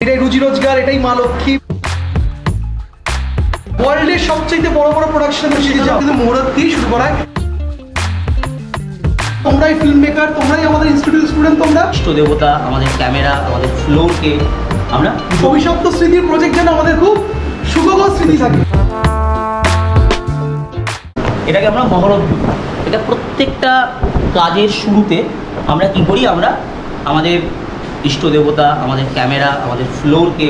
এটাই রুজি রোজগার, এটাই মা লক্ষ্মী। ওয়ার্ল্ডের সবচেয়ে বড় বড় প্রোডাকশন কিন্তু মুহূর্ত দিয়ে শুরু করায়। তোমরাই ফিল্ম মেকার, তোমরাই আমাদের ইনস্টিটিউট স্টুডেন্ট, তোমরা ইষ্ট দেবতা, আমাদের ক্যামেরা, আমাদের ফ্লোরকে আমরা অভিশপ্ত স্মৃতির প্রজেক্ট যেন আমাদের খুব সুখকর স্মৃতি থাকে। এটাকে আমরা মহরত দিই। এটা প্রত্যেকটা কাজের শুরুতে আমরা কি করি, আমরা আমাদের ইষ্ট দেবতা, আমাদের ক্যামেরা, আমাদের ফ্লোরকে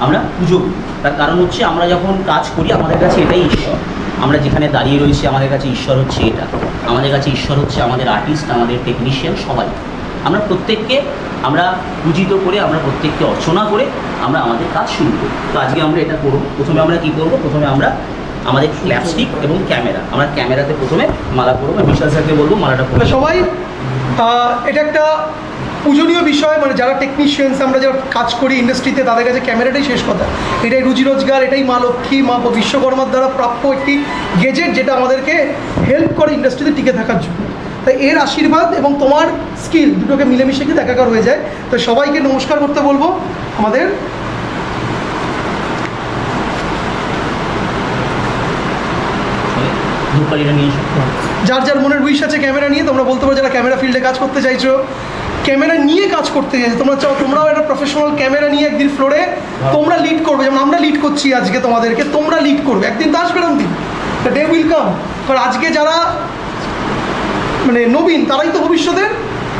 আমরা পুজো করি। তার কারণ হচ্ছে আমরা যখন কাজ করি আমাদের কাছে এটাই ঈশ্বর। আমরা যেখানে দাঁড়িয়ে রয়েছি আমাদের কাছে ঈশ্বর হচ্ছে এটা, আমাদের কাছে ঈশ্বর হচ্ছে আমাদের আর্টিস্ট, আমাদের টেকনিশিয়ান, সবাই। আমরা প্রত্যেককে আমরা পূজিত করে, আমরা প্রত্যেককে অর্চনা করে আমরা আমাদের কাজ শুরু করি। তো আজকে আমরা এটা করব। প্রথমে আমরা কী করব, প্রথমে আমরা আমাদের ক্ল্যাপস্টিক এবং ক্যামেরা, আমরা ক্যামেরাতে প্রথমে মালা করবো। বিশাল স্যারকে বলবো মালাটা করবো। সবাই এটা একটা পূজনীয় বিষয়, মানে যারা টেকনিশিয়ানস, আমরা যারা কাজ করি ইন্ডাস্ট্রিতে, তাদের কাছে ক্যামেরাটাই শেষ কথা। এটাই রুজি রোজগার, এটাই মা লক্ষ্মী, মা বিশ্বকর্মার দ্বারা প্রাপ্য একটি গেজেট, যেটা আমাদেরকে হেল্প করে ইন্ডাস্ট্রিতে টিকে থাকার জন্য। তাই এর আশীর্বাদ এবং তোমার স্কিল দুটোকে মিলেমিশে কিন্তু একাকার হয়ে যায়। তো সবাইকে নমস্কার করতে বলবো। আমাদের যার যার মনের উইশ আছে ক্যামেরা নিয়ে, তোমরা বলতে পারো যারা ক্যামেরা ফিল্ডে কাজ করতে চাইছো, ক্যামেরা নিয়ে কাজ করতে চাইছো, তোমরা চাও তোমরাও একটা প্রফেশনাল ক্যামেরা নিয়ে একদিন ফ্লোরে তোমরা লিড করবে, যেমন আমরা লিড করছি আজকে তোমাদেরকে, তোমরা লিড করবে। একদিন তো আসবে এরকম দিন, ডে উইল কাম। কারণ আজকে যারা মানে নবীন, তারাই তো ভবিষ্যতের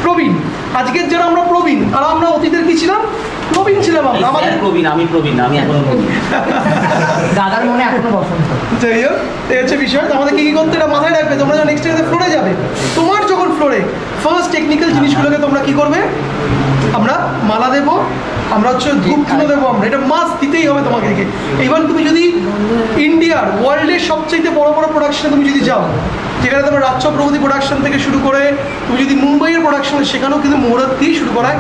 প্রবীণ। আজকের যারা আমরা প্রবীণ, আর আমরা অতীতের কি ছিলাম, প্রবীণ ছিলাম। আমরা আমাদের প্রবীণ, আমি প্রবীণ, আমি এখনো প্রবীণ, দাদার মনে এখনো বসন্ত। যাই হোক, এই হচ্ছে বিষয়। আমাদের কী কী করতে এটা মাথায় রাখবে। তোমরা যখন নেক্সট টাইমে ফ্লোরে যাবে, তোমার যখন ফ্লোরে ফার্স্ট টেকনিক্যাল জিনিসগুলোকে তোমরা কী করবে, আমরা মালা দেবো, আমরা হচ্ছে ধূপ ধুনো দেবো, আমরা এটা মাস্ট দিতেই হবে তোমাকে। ইভেন তুমি যদি ইন্ডিয়ার ওয়ার্ল্ডের সবচেয়ে বড় বড় প্রোডাকশনে তুমি যদি যাও, যেখানে তোমার রাজ্য প্রগতি প্রোডাকশন থেকে শুরু করে তুমি যদি মুম্বাইয়ের প্রোডাকশনে, সেখানেও কিন্তু মুহূর্ত দিয়ে শুরু করায়।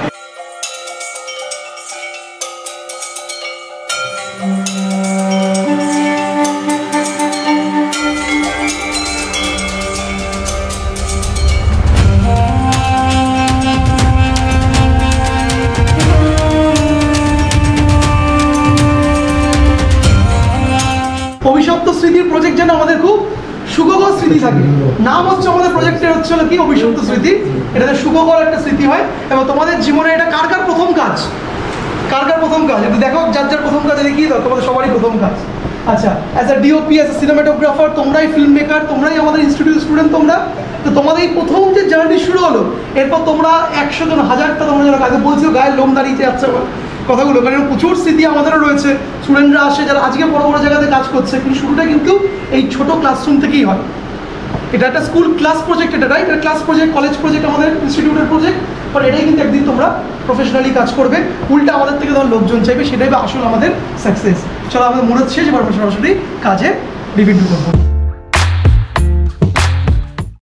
অভিশপ্ত স্মৃতির প্রজেক্ট যেন আমাদের খুব সুখকর স্মৃতি থাকে। নাম হচ্ছে আমাদের প্রজেক্টের হচ্ছে কি, অভিশপ্ত স্মৃতি। এটাতে সুখকর একটা স্মৃতি হয়। এবং তোমাদের জীবনে এটা কার কার প্রথম কাজ, কার কার প্রথম কাজ এটা দেখো। যার যার প্রথম কাজ দেখিয়ে দাও, তোমাদের সবারই প্রথম কাজ। আচ্ছা, as a DOP, as a cinematographer, তোমরাই ফিল্ম মেকার, তোমরাই আমাদের ইনস্টিটিউট স্টুডেন্ট, তোমরা তো তোমাদের এই প্রথম যে জার্নি শুরু হলো, এরপর তোমরা 100 জন, 1000টা তোমরা যারা কাজে বলছো, গায়ের লোম দাঁড়িয়ে যাচ্ছে আমার কথাগুলো। কারণ প্রচুর স্মৃতি আমাদেরও রয়েছে। স্টুডেন্টরা আসে যারা আজকে বড় বড় জায়গাতে কাজ করছে, কিন্তু শুরুটা কিন্তু এই ছোট ক্লাসরুম থেকেই হয়। এটা একটা স্কুল ক্লাস প্রজেক্ট, এটা রাইট, এটা ক্লাস প্রজেক্ট, কলেজ প্রজেক্ট, আমাদের ইনস্টিটিউটের প্রজেক্ট। বাট এটাই কিন্তু একদিন তোমরা প্রফেশনালি কাজ করবে, উল্টা আমাদের থেকে তোমার লোকজন চাইবে, সেটাই আসলে আমাদের সাকসেস। চলো, আমাদের মুহূর্ত শেষ, এবার সরাসরি কাজে ডিভিড করবো।